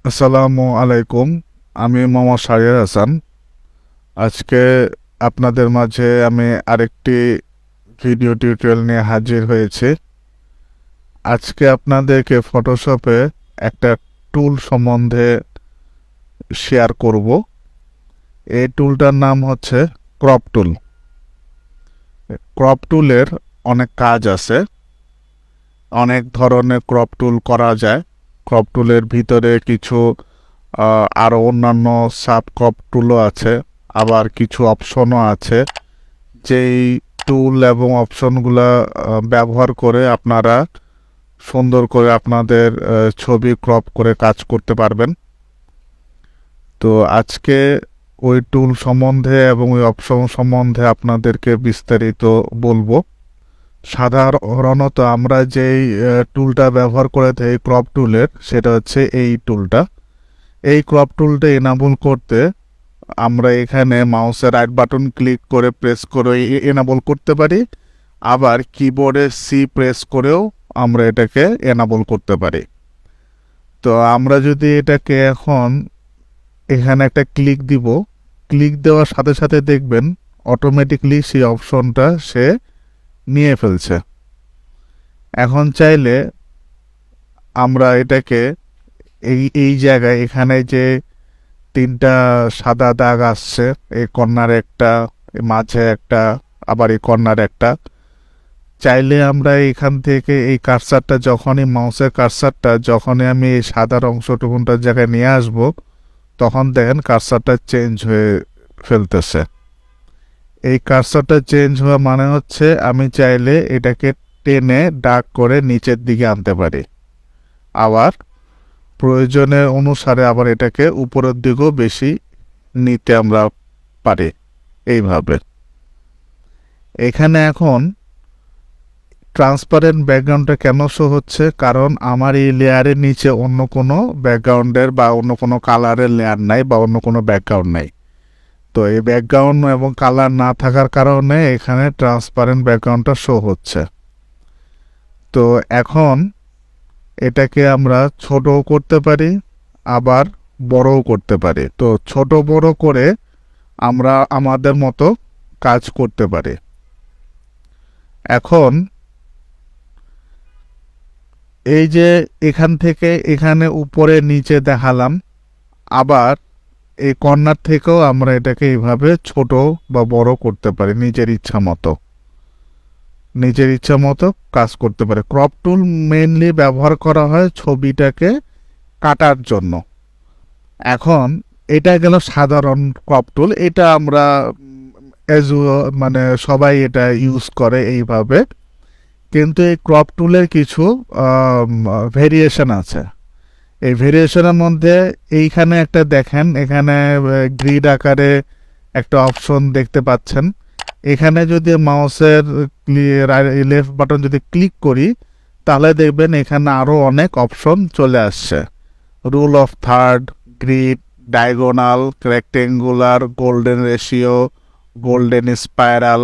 আসসালামু আলাইকুম। আমি মোহাম্মদ শাহরিয়ার হাসান। আজকে আপনাদের মাঝে আমি আরেকটি ভিডিও টিউটোরিয়াল নিয়ে হাজির হয়েছি। আজকে আপনাদেরকে ফটোশপে একটা টুল সম্বন্ধে শেয়ার করব। এই টুলটার নাম হচ্ছে ক্রপ টুল। ক্রপ টুলের অনেক কাজ আছে, অনেক ধরনের ক্রপ টুল করা যায়। ক্রপ টুলের ভিতরে কিছু আরও অন্যান্য সাব ক্রপ টুলও আছে, আবার কিছু অপশনও আছে। যেই টুল এবং অপশনগুলো ব্যবহার করে আপনারা সুন্দর করে আপনাদের ছবি ক্রপ করে কাজ করতে পারবেন। তো আজকে ওই টুল সম্বন্ধে এবং ওই অপশন সম্বন্ধে আপনাদেরকে বিস্তারিত বলবো। সাধারণত আমরা যেই টুলটা ব্যবহার করে থাকি ক্রপ টুলের, সেটা হচ্ছে এই টুলটা। এই ক্রপ টুলটা এনাবল করতে আমরা এখানে মাউসের রাইট বাটন ক্লিক করে প্রেস করে এনাবল করতে পারি, আবার কিবোর্ডে সি প্রেস করেও আমরা এটাকে এনাবল করতে পারি। তো আমরা যদি এটাকে এখন এখানে একটা ক্লিক দিব, ক্লিক দেওয়ার সাথে সাথে দেখবেন অটোমেটিকলি সেই অপশনটা সে নিয়ে ফেলছে। এখন চাইলে আমরা এটাকে এই এই জায়গায় এখানে যে তিনটা সাদা দাগ আসছে, এই কর্নারে একটা, মাঝে একটা, আবার এই কর্নারে একটা, চাইলে আমরা এখান থেকে এই কার্সারটা যখনই মাউসের কার্সারটা যখনই আমি এই সাদার অংশটুকুনটার জায়গায় নিয়ে আসব, তখন দেখেন কার্সারটা চেঞ্জ হয়ে ফেলতেছে। এই কার্সারটা চেঞ্জ হওয়া মানে হচ্ছে আমি চাইলে এটাকে টেনে ডাক করে নিচের দিকে আনতে পারি, আবার প্রয়োজনের অনুসারে আবার এটাকে উপরের দিকেও বেশি নিতে আমরা পারি। এইভাবে এখানে এখন ট্রান্সপারেন্ট ব্যাকগ্রাউন্ডটা কেন শো হচ্ছে, কারণ আমার এই লেয়ারের নিচে অন্য কোনো ব্যাকগ্রাউন্ডের বা অন্য কোনো কালারের লেয়ার নাই বা অন্য কোনো ব্যাকগ্রাউন্ড নাই। তো এই ব্যাকগ্রাউন্ড এবং কালার না থাকার কারণে এখানে ট্রান্সপারেন্ট ব্যাকগ্রাউন্ডটা শো হচ্ছে। তো এখন এটাকে আমরা ছোটও করতে পারি, আবার বড়ও করতে পারি। তো ছোট বড় করে আমরা আমাদের মতো কাজ করতে পারি। এখন এই যে এখান থেকে এখানে উপরে নিচে দেখালাম, আবার এই কর্নার থেকেও আমরা এটাকে এইভাবে ছোট বা বড় করতে পারি নিজের ইচ্ছা মতো। নিজের ইচ্ছা মতো কাজ করতে পারে। ক্রপ টুল মেইনলি ব্যবহার করা হয় ছবিটাকে কাটার জন্য। এখন এটা গেল সাধারণ ক্রপ টুল, এটা আমরা মানে সবাই এটা ইউজ করে এইভাবে। কিন্তু এই ক্রপ টুলের কিছু ভেরিয়েশন আছে। এই ভেরিয়েশনের মধ্যে এইখানে একটা দেখেন, এখানে গ্রিড আকারে একটা অপশন দেখতে পাচ্ছেন। এখানে যদি মাউসের লেফট বাটন যদি ক্লিক করি, তাহলে দেখবেন এখানে আরও অনেক অপশন চলে আসছে। Rule of third, grid, diagonal, rectangular, golden ratio, golden spiral,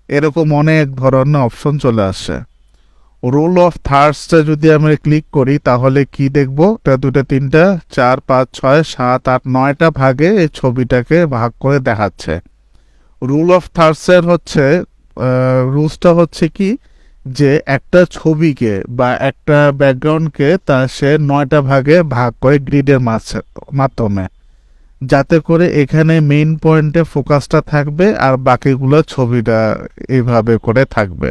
এরকম অনেক ধরনের অপশন চলে আসছে। রুল অফ থার্ডসটা যদি আমরা ক্লিক করি তাহলে কি দেখব, এটা দুটো তিনটা চার পাঁচ ছয় সাত আট নয়টা ভাগে এই ছবিটাকে ভাগ করে দেখাচ্ছে। রুল অফ থার্ডসের হচ্ছে রুলসটা হচ্ছে কি, যে একটা ছবিকে বা একটা ব্যাকগ্রাউন্ডকে তা সে 9টা ভাগে ভাগ করে গ্রিডের মাধ্যমে, যাতে করে এখানে মেইন পয়েন্টে ফোকাসটা থাকবে আর বাকিগুলো ছবিটা এইভাবে করে থাকবে।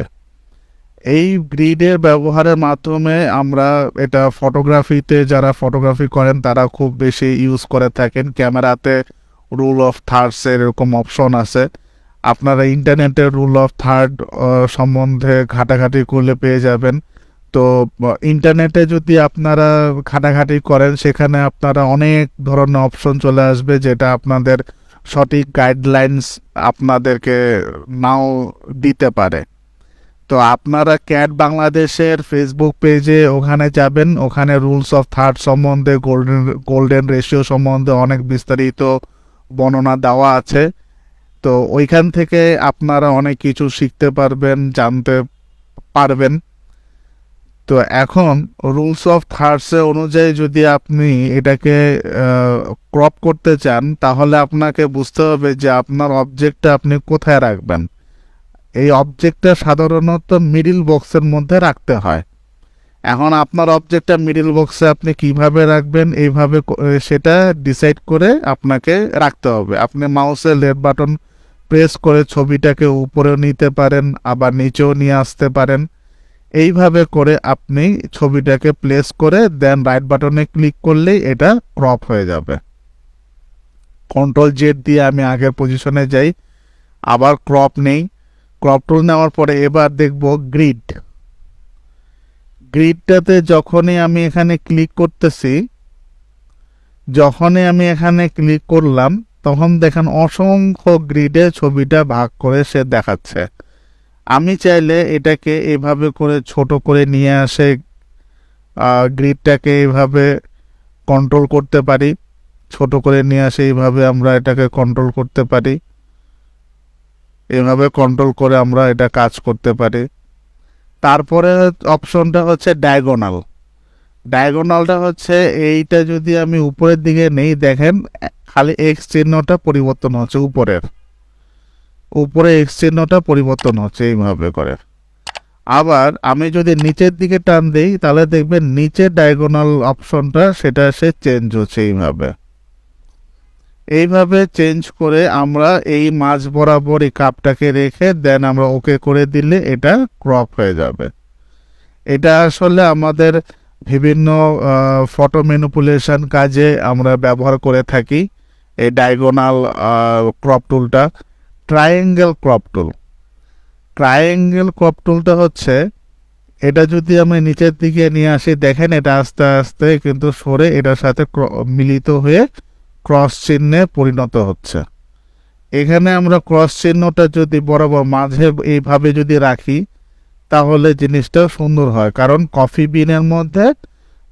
এই গ্রিডের ব্যবহারের মাধ্যমে আমরা এটা ফটোগ্রাফিতে, যারা ফটোগ্রাফি করেন তারা খুব বেশি ইউজ করে থাকেন। ক্যামেরাতে রুল অফ থার্ডসের এরকম অপশন আছে, আপনারা ইন্টারনেটের রুল অফ থার্ড সম্বন্ধে ঘাটাঘাটি করলে পেয়ে যাবেন। তো ইন্টারনেটে যদি আপনারা ঘাটাঘাটি করেন, সেখানে আপনারা অনেক ধরনের অপশন চলে আসবে, যেটা আপনাদের সঠিক গাইডলাইন্স আপনাদেরকে নাও দিতে পারে। তো আপনারা ক্যাড বাংলাদেশের ফেসবুক পেজে ওখানে যাবেন, ওখানে রুলস অফ থার্ড সম্বন্ধে, গোল্ডেন রেশিও সম্বন্ধে অনেক বিস্তারিত বর্ণনা দেওয়া আছে। তো ওইখান থেকে আপনারা অনেক কিছু শিখতে পারবেন, জানতে পারবেন। তো এখন রুলস অফ থার্ডস অনুযায়ী যদি আপনি এটাকে ক্রপ করতে চান, তাহলে আপনাকে বুঝতে হবে যে আপনার অবজেক্টটা আপনি কোথায় রাখবেন। এই অবজেক্টটা সাধারণত মিডিল বক্সের মধ্যে রাখতে হয়। এখন আপনার অবজেক্টটা মিডিল বক্সে আপনি কিভাবে রাখবেন, এইভাবে সেটা ডিসাইড করে আপনাকে রাখতে হবে। আপনি মাউসের লেফট বাটন প্রেস করে ছবিটাকে উপরেও নিতে পারেন, আবার নিচেও নিয়ে আসতে পারেন। এইভাবে করে আপনি ছবিটাকে প্লেস করে দেন রাইট বাটনে ক্লিক করলেই এটা ক্রপ হয়ে যাবে। কন্ট্রোল জেড দিয়ে আমি আগের পজিশনে যাই, আবার ক্রপ নেই। ক্রপ টুল নেওয়ার পরে এবার দেখব গ্রিড। গ্রিডটাতে যখনই আমি এখানে ক্লিক করতেছি, যখনই আমি এখানে ক্লিক করলাম, তখন দেখেন অসংখ্য গ্রিডে ছবিটা ভাগ করে সে দেখাচ্ছে। আমি চাইলে এটাকে এভাবে করে ছোট করে নিয়ে আসে গ্রিডটাকে এইভাবে কন্ট্রোল করতে পারি। ছোট করে নিয়ে আসে এইভাবে আমরা এটাকে কন্ট্রোল করতে পারি। এভাবে কন্ট্রোল করে আমরা এটা কাজ করতে পারি। তারপরে অপশনটা হচ্ছে ডায়াগোনাল। ডায়াগোনালটা হচ্ছে এইটা যদি আমি উপরের দিকে নেই, দেখেন খালি এক্স চিহ্নটা পরিবর্তন হচ্ছে, উপরে এক্স চিহ্নটা পরিবর্তন হচ্ছে এইভাবে করে। আবার আমি যদি নিচের দিকে টান দিই, তাহলে দেখবেন নিচের ডায়াগোনাল অপশনটা সেটা সে চেঞ্জ হচ্ছে এইভাবে চেঞ্জ করে আমরা এই মাঝ বরাবর এই কাপটাকে রেখে দেন আমরা ওকে করে দিলে এটা ক্রপ হয়ে যাবে। এটা আসলে আমাদের বিভিন্ন ফটো ম্যানিপুলেশন কাজে আমরা ব্যবহার করে থাকি এই ডায়াগোনাল ক্রপ টুলটা। ট্রায়াঙ্গেল ক্রপ টুল, ট্রায়াঙ্গেল ক্রপ টুলটা হচ্ছে এটা যদি আমি নিচের দিকে নিয়ে আসি, দেখেন এটা আস্তে আস্তে কিন্তু সরে এটার সাথে মিলিত হয়ে ক্রস চিহ্নে পরিণত হচ্ছে। এখানে আমরা ক্রস চিহ্নটা যদি বরাবর মাঝে এইভাবে যদি রাখি, তাহলে জিনিসটা সুন্দর হয়। কারণ কফি বিনের মধ্যে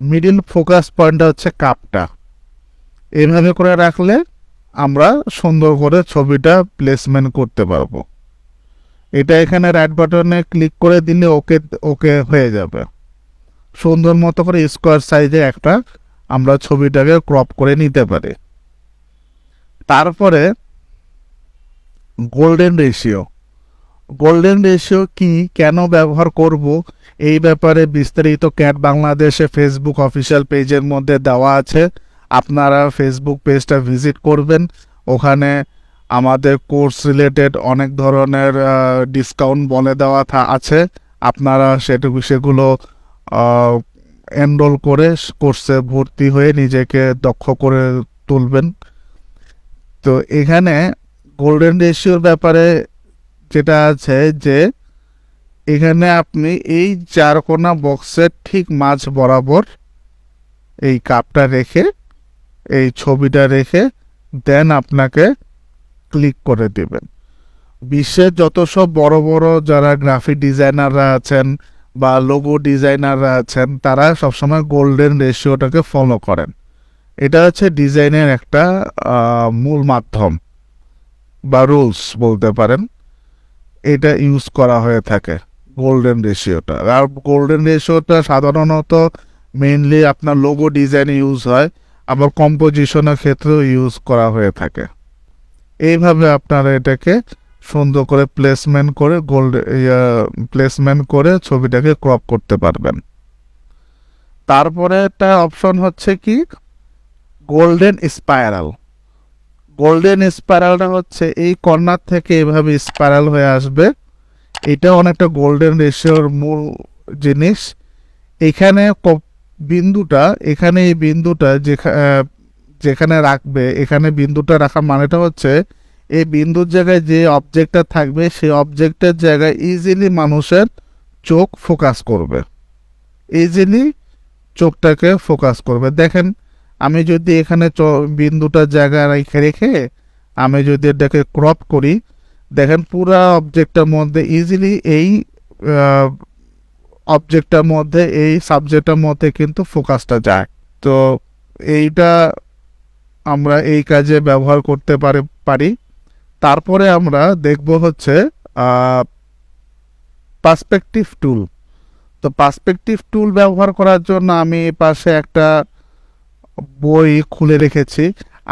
মিডিল ফোকাস পয়েন্টটা হচ্ছে কাপটা। এইভাবে করে রাখলে আমরা সুন্দর করে ছবিটা প্লেসমেন্ট করতে পারবো। এটা এখানে রাইট বাটনে ক্লিক করে দিলে ওকে ওকে হয়ে যাবে। সুন্দর মতো করে স্কোয়ার সাইজে একটা আমরা ছবিটাকে ক্রপ করে নিতে পারি। তারপরে গোল্ডেন রেশিও। গোল্ডেন রেশিও কি, কেন ব্যবহার করব, এই ব্যাপারে বিস্তারিত ক্যাড বাংলাদেশে ফেসবুক অফিসিয়াল পেজের মধ্যে দেওয়া আছে। আপনারা ফেসবুক পেজটা ভিজিট করবেন। ওখানে আমাদের কোর্স রিলেটেড অনেক ধরনের ডিসকাউন্ট বলে দেওয়া আছে। আপনারা সেগুলো এনরোল করে কোর্সে ভর্তি হয়ে নিজেকে দক্ষ করে তুলবেন। তো এখানে গোল্ডেন রেশিওর ব্যাপারে যেটা আছে যে এখানে আপনি এই চারকোনা বক্সের ঠিক মাঝ বরাবর এই কাপটা রেখে এই ছবিটা রেখে দেন আপনাকে ক্লিক করে দেবেন। বিশ্বের যত সব বড় বড় যারা গ্রাফিক ডিজাইনাররা আছেন বা লোগো ডিজাইনাররা আছেন, তারা সবসময় গোল্ডেন রেশিওটাকে ফলো করেন। এটা হচ্ছে ডিজাইনের একটা মূল মাধ্যম বা রুলস বলতে পারেন। এটা ইউজ করা হয়ে থাকে গোল্ডেন রেশিওটা। আর গোল্ডেন রেশিওটা সাধারণত মেইনলি আপনার লোগো ডিজাইনে ইউজ হয়, আবার কম্পোজিশনের ক্ষেত্রেও ইউজ করা হয়ে থাকে। এইভাবে আপনারা এটাকে সুন্দর করে প্লেসমেন্ট করে ছবিটাকে ক্রপ করতে পারবেন। তারপরে একটা অপশন হচ্ছে কি গোল্ডেন স্পাইরাল। গোল্ডেন স্পাইরালটা হচ্ছে এই কর্নার থেকে এভাবে স্পাইরাল হয়ে আসবে। এটা অনেকটা গোল্ডেন রেশিওর মূল জিনিস। এখানে বিন্দুটা, এখানে এই বিন্দুটা যেখানে রাখবে, এখানে বিন্দুটা রাখার মানেটা হচ্ছে এই বিন্দুর জায়গায় যে অবজেক্টটা থাকবে সেই অবজেক্টের জায়গায় ইজিলি মানুষের চোখ ফোকাস করবে, ইজিলি চোখটাকে ফোকাস করবে। দেখেন আমি যদি এখানে বিন্দুটার জায়গায় রেখে আমি যদি এটাকে ক্রপ করি, দেখেন পুরা অবজেক্টটার মধ্যে ইজিলি এই অবজেক্টটার মধ্যে এই সাবজেক্টের মধ্যে কিন্তু ফোকাসটা যায়। তো এইটা আমরা এই কাজে ব্যবহার করতে পারি। তারপরে আমরা দেখব হচ্ছে পার্সপেক্টিভ টুল। তো পার্সপেক্টিভ টুল ব্যবহার করার জন্য আমি এই পাশে একটা বই খুলে রেখেছি।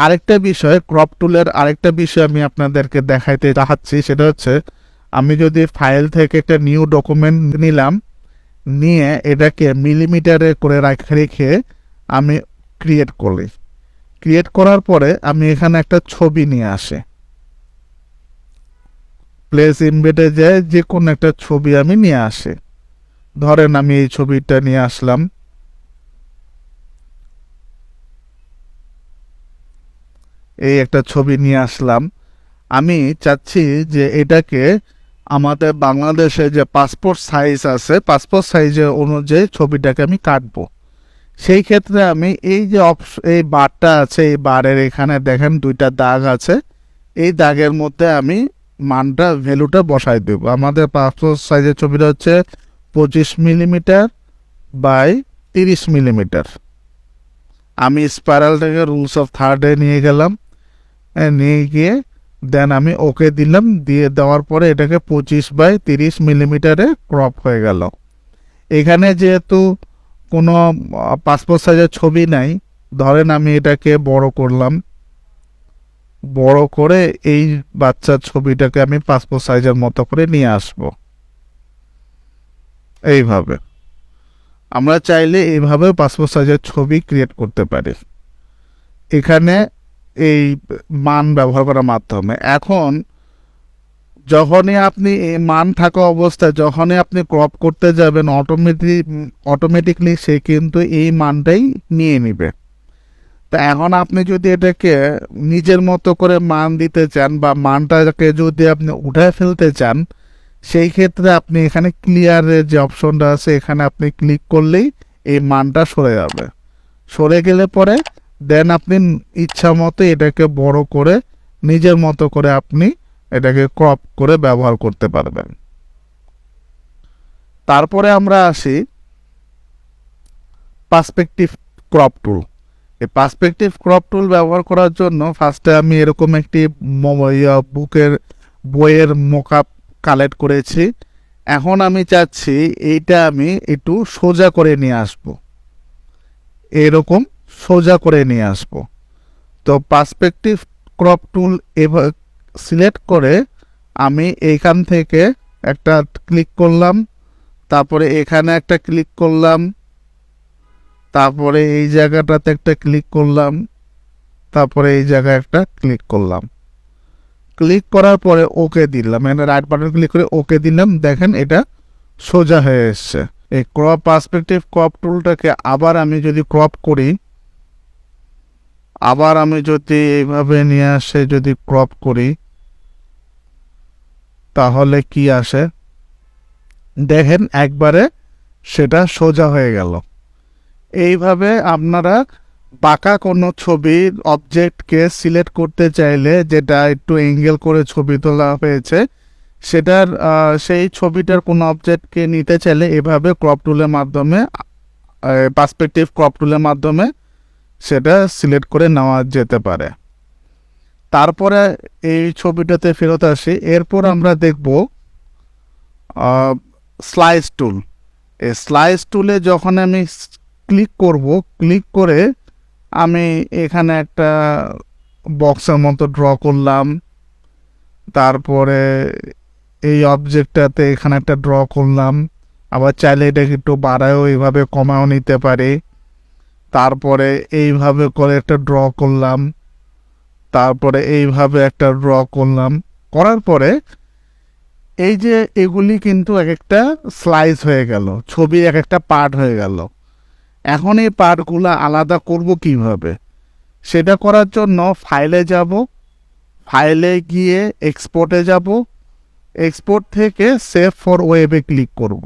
আরেকটা বিষয়, ক্রপ টুলের আরেকটা বিষয় আমি আপনাদেরকে দেখাইতে চাচ্ছি, সেটা হচ্ছে আমি যদি ফাইল থেকে একটা নিউ ডকুমেন্ট নিলাম, নিয়ে এটাকে মিলিমিটারে করে রেখে আমি ক্রিয়েট করি। ক্রিয়েট করার পরে আমি এখানে একটা ছবি নিয়ে আসি, প্লেস ইমবেডে যায় যে কোনো একটা ছবি আমি নিয়ে আসি। ধরেন আমি এই ছবিটা নিয়ে আসলাম, এই একটা ছবি নিয়ে আসলাম। আমি চাচ্ছি যে এটাকে আমাদের বাংলাদেশে যে পাসপোর্ট সাইজ আছে, পাসপোর্ট সাইজের অনুযায়ী ছবিটাকে আমি কাটবো। সেই ক্ষেত্রে আমি এই যে এই বারটা আছে, এই বারের এখানে দেখেন দুইটা দাগ আছে, এই দাগের মধ্যে আমি মানটা ভ্যালুটা বসাই দেব। আমাদের পাসপোর্ট সাইজের ছবিটা হচ্ছে 25 মিলিমিটার বাই 30 মিলিমিটার। আমি স্পাইরালটাকে রুলস অফ থার্ডে নিয়ে গেলাম, নিয়ে গিয়ে দেন আমি ওকে দিলাম। দিয়ে দেওয়ার পরে এটাকে 25 বাই 30 মিলিমিটারে ক্রপ হয়ে গেল। এখানে যেহেতু কোনো পাসপোর্ট সাইজের ছবি নাই, ধরেন আমি এটাকে বড় করলাম, বড় করে এই বাচ্চার ছবিটাকে আমি পাসপোর্ট সাইজের মতো করে নিয়ে আসব। এইভাবে আমরা চাইলে এইভাবে পাসপোর্ট সাইজের ছবি ক্রিয়েট করতে পারি এখানে এই মান ব্যবহার করার মাধ্যমে। এখন যখনই আপনি এই মান থাকা অবস্থায় যখনই আপনি ক্রপ করতে যাবেন, অটোমেটিকলি সে কিন্তু এই মানটাই নিয়ে নিবে। তা এখন আপনি যদি এটাকে নিজের মতো করে মান দিতে চান বা মানটাকে যদি আপনি উঠায় ফেলতে চান, সেই ক্ষেত্রে আপনি এখানে ক্লিয়ারের যে অপশনটা আছে এখানে আপনি ক্লিক করলেই এই মানটা সরে যাবে। সরে গেলে পরে দেন আপনি ইচ্ছা মতো এটাকে বড় করে নিজের মতো করে আপনি এটাকে ক্রপ করে ব্যবহার করতে পারবেন। তারপরে আমরা আসি পার্সপেক্টিভ ক্রপ টুল। এই পার্সপেক্টিভ ক্রপ টুল ব্যবহার করার জন্য ফার্স্টে আমি এরকম একটি বইয়ের মকআপ কালেক্ট করেছি। এখন আমি চাচ্ছি এইটা আমি একটু সোজা করে নিয়ে আসব, এরকম সোজা করে নিয়ে আসব। তো পার্সপেক্টিভ ক্রপ টুল এভাবে সিলেক্ট করে আমি এইখান থেকে একটা ক্লিক করলাম, তারপরে এখানে একটা ক্লিক করলাম, তারপরে এই জায়গাটাতে একটা ক্লিক করলাম, তারপরে এই জায়গায় একটা ক্লিক করলাম। ক্লিক করার পরে ওকে দিলাম, মানে রাইট বাটন ক্লিক করে ওকে দিলাম। দেখেন এটা সোজা হয়ে এসছে। এই পার্সপেক্টিভ ক্রপ টুলটাকে আবার আমি যদি ক্রপ করি, আবার আমি যদি এইভাবে নিয়ে আসে যদি ক্রপ করি, তাহলে কি আসে দেখেন একবারে সেটা সোজা হয়ে গেল। এইভাবে আপনারা বাঁকা কোনো ছবির অবজেক্টকে সিলেক্ট করতে চাইলে, যেটা একটু অ্যাঙ্গেল করে ছবি তোলা হয়েছে, সেটার সেই ছবিটার কোনো অবজেক্টকে নিতে চাইলে এভাবে ক্রপ টুলের মাধ্যমে, পার্সপেক্টিভ ক্রপ টুলের মাধ্যমে সেটা সিলেক্ট করে নেওয়া যেতে পারে। তারপরে এই ছবিটাতে ফেরত আসি। এরপর আমরা দেখব স্লাইস টুল। এই স্লাইস টুলে যখন আমি ক্লিক করব, ক্লিক করে আমি এখানে একটা বক্সের মতো ড্র করলাম, তারপরে এই অবজেক্টটাতে এখানে একটা ড্র করলাম, আবার চাইলে এটাকে একটু বাড়ায়ও এইভাবে কমাও নিতে পারি। তারপরে এইভাবে করে একটা ড্র করলাম, তারপরে এইভাবে একটা ড্র করলাম। করার পরে এই যে এগুলি কিন্তু এক একটা স্লাইস হয়ে গেল, ছবির এক একটা পার্ট হয়ে গেল। এখন এই পার্টগুলো আলাদা করব কিভাবে, সেটা করার জন্য ফাইলে যাব, ফাইলে গিয়ে এক্সপোর্টে যাব, এক্সপোর্ট থেকে সেভ ফর ওয়েবে ক্লিক করব।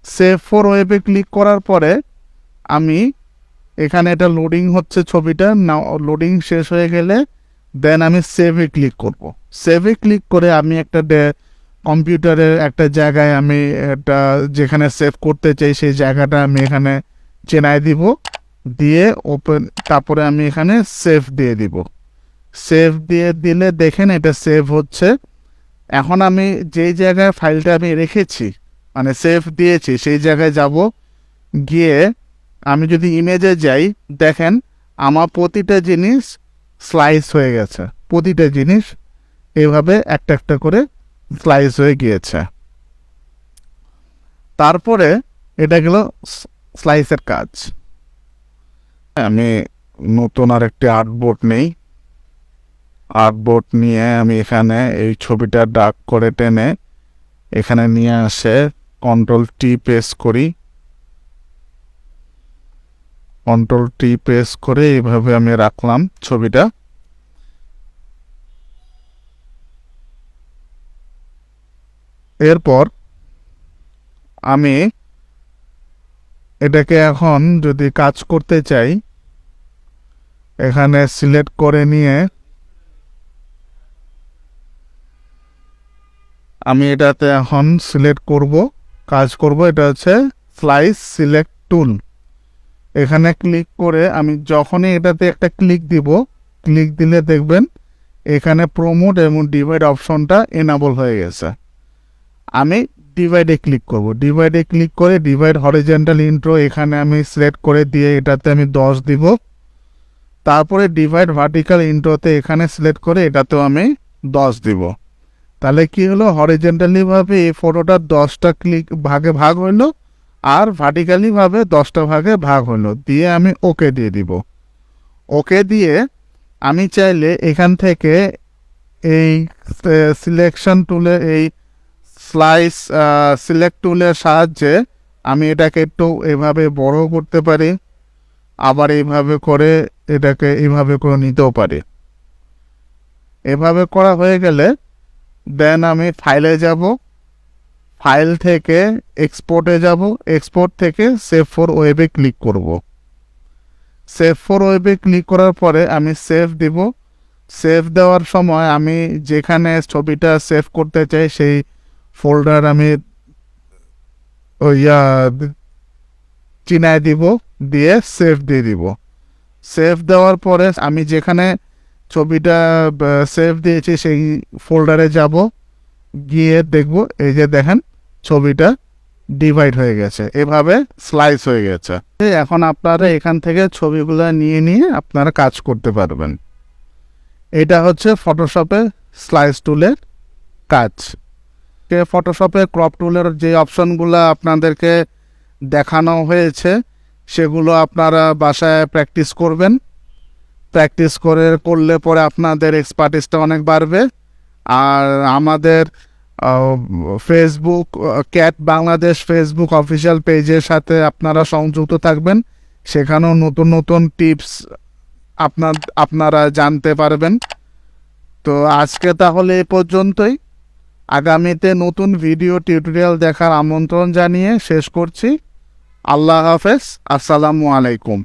সেভ ফর ওয়েবে ক্লিক করার পরে আমি এখানে এটা লোডিং হচ্ছে, ছবিটা না লোডিং শেষ হয়ে গেলে দেন আমি সেভে ক্লিক করব। সেভে ক্লিক করে আমি একটা কম্পিউটারের একটা জায়গায় আমি একটা যেখানে সেভ করতে চাই সেই জায়গাটা আমি এখানে চেনাই দিব, দিয়ে ওপেন, তারপরে আমি এখানে সেভ দিয়ে দিব। সেভ দিয়ে দিলে দেখেন এটা সেভ হচ্ছে। এখন আমি যেই জায়গায় ফাইলটা আমি রেখেছি, মানে সেভ দিয়েছি সেই জায়গায় যাব, গিয়ে আমি যদি ইমেজে যাই, দেখেন আমার প্রতিটা জিনিস স্লাইস হয়ে গেছে, প্রতিটা জিনিস এইভাবে একটা একটা করে স্লাইস হয়ে গিয়েছে। তারপরে এটা গেল স্লাইসের কাজ। আমি নতুন আরেকটি আর্টবোর্ড নেই, আর্টবোর্ড নিয়ে আমি এখানে এই ছবিটা ডার্ক করে টেনে এখানে নিয়ে আসে কন্ট্রোল টি প্রেস করি, কন্ট্রোল টি প্রেস করে এইভাবে আমি রাখলাম ছবিটা। এরপর আমি এটাকে এখন যদি কাজ করতে চাই, এখানে সিলেক্ট করে নিয়ে আমি এটাতে এখন সিলেক্ট করব, কাজ করব। এটা হচ্ছে স্লাইস সিলেক্ট টুল। এখানে ক্লিক করে আমি যখনই এটাতে একটা ক্লিক দিব, ক্লিক দিলে দেখবেন এখানে প্রমোট এবং ডিভাইড অপশনটা এনাবল হয়ে গেছে। আমি ডিভাইডে ক্লিক করব, ডিভাইডে ক্লিক করে ডিভাইড হরিজন্টাল ইন্ট্রো এখানে আমি সিলেক্ট করে দিয়ে এটাতে আমি 10 দিব। তারপরে ডিভাইড ভার্টিক্যাল ইন্ট্রোতে এখানে সিলেক্ট করে এটাতেও আমি 10 দিব। তাহলে কি হলো, হরিজন্টালি ভাবে এই ফটোটা 10টা ক্লিক ভাগে ভাগ হইলো, আর ভার্টিক্যালি ভাবে 10টা ভাগে ভাগ হইলো। দিয়ে আমি ওকে দিয়ে দিব। ওকে দিয়ে আমি চাইলে এখান থেকে এই সিলেকশন টুলে, এই স্লাইস সিলেক্ট টুলের সাহায্যে আমি এটাকে একটু এভাবে বড় করতে পারি, আবার এইভাবে করে এটাকে এইভাবে করে নিতেও পারি। এভাবে করা হয়ে গেলে দেন আমি ফাইলে যাব, ফাইল থেকে এক্সপোর্টে যাব, এক্সপোর্ট থেকে সেভ ফর ওয়েবে ক্লিক করব। সেভ ফর ওয়েবে ক্লিক করার পরে আমি সেভ দিব। সেভ দেওয়ার সময় আমি যেখানে ছবিটা সেভ করতে চাই সেই ফোল্ডার আমি চিনায় দিব, দিয়ে সেভ দিয়ে দিব। সেভ দেওয়ার পরে আমি যেখানে ছবিটা সেভ দিয়েছি সেই ফোল্ডারে যাব, গিয়ে দেখব এই যে দেখেন ছবিটা ডিভাইড হয়ে গেছে, এভাবে স্লাইস হয়ে গেছে। এখন আপনারা এখান থেকে ছবিগুলো নিয়ে নিয়ে আপনারা কাজ করতে পারবেন। এটা হচ্ছে ফটোশপে স্লাইস টুলের কাজ। ফটোশপে ক্রপ টুলের যে অপশনগুলো আপনাদেরকে দেখানো হয়েছে সেগুলো আপনারা বাসায় প্র্যাকটিস করবেন। প্র্যাকটিস করলে পরে আপনাদের এক্সপার্টিসটা অনেক বাড়বে। আর আমাদের Facebook cat Bangladesh Facebook official পেজের সাথে আপনারা সংযুক্ত থাকবেন, সেখানেও নতুন নতুন টিপস আপনারা জানতে পারবেন। তো আজকে তাহলে এ পর্যন্তই। আগামীতে নতুন ভিডিও টিউটোরিয়াল দেখার আমন্ত্রণ জানিয়ে শেষ করছি। আল্লাহ হাফেজ, আসসালামু আলাইকুম।